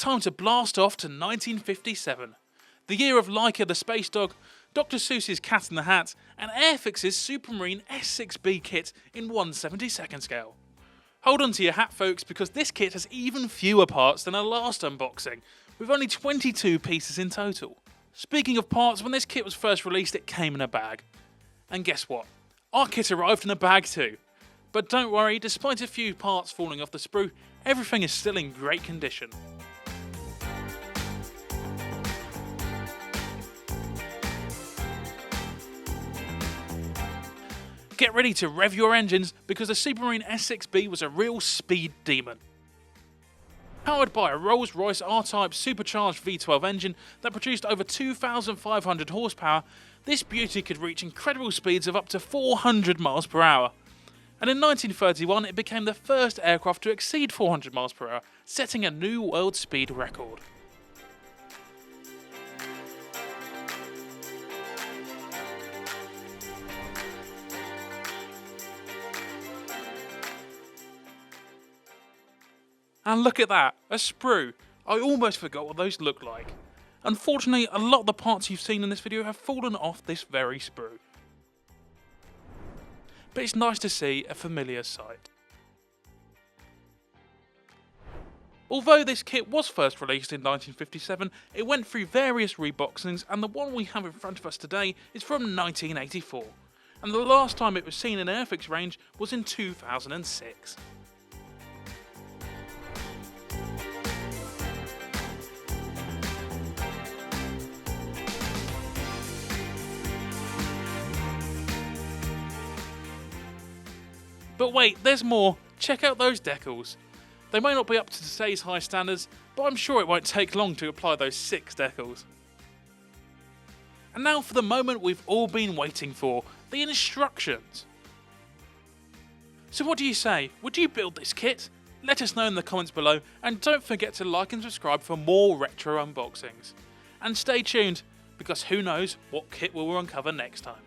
time to blast off to 1957, the year of Laika the Space Dog, Dr. Seuss's Cat in the Hat, and Airfix's Supermarine S.6B kit in 1/72nd scale. Hold on to your hat folks, because this kit has even fewer parts than our last unboxing, with only 22 pieces in total. Speaking of parts, when this kit was first released it came in a bag. And guess what? Our kit arrived in a bag too. But don't worry, despite a few parts falling off the sprue, everything is still in great condition. Get ready to rev your engines, because the Supermarine S.6B was a real speed demon. Powered by a Rolls-Royce R-Type supercharged V12 engine that produced over 2,500 horsepower, this beauty could reach incredible speeds of up to 400 miles per hour. And in 1931 it became the first aircraft to exceed 400 miles per hour, setting a new world speed record. And look at that, a sprue. I almost forgot what those look like. Unfortunately, a lot of the parts you've seen in this video have fallen off this very sprue. But it's nice to see a familiar sight. Although this kit was first released in 1957, it went through various reboxings, and the one we have in front of us today is from 1984. And the last time it was seen in Airfix range was in 2006. But wait, there's more. Check out those decals. They may not be up to today's high standards, but I'm sure it won't take long to apply those 6 decals. And now for the moment we've all been waiting for, the instructions. So what do you say? Would you build this kit? Let us know in the comments below, and don't forget to like and subscribe for more retro unboxings. And stay tuned, because who knows what kit we'll uncover next time.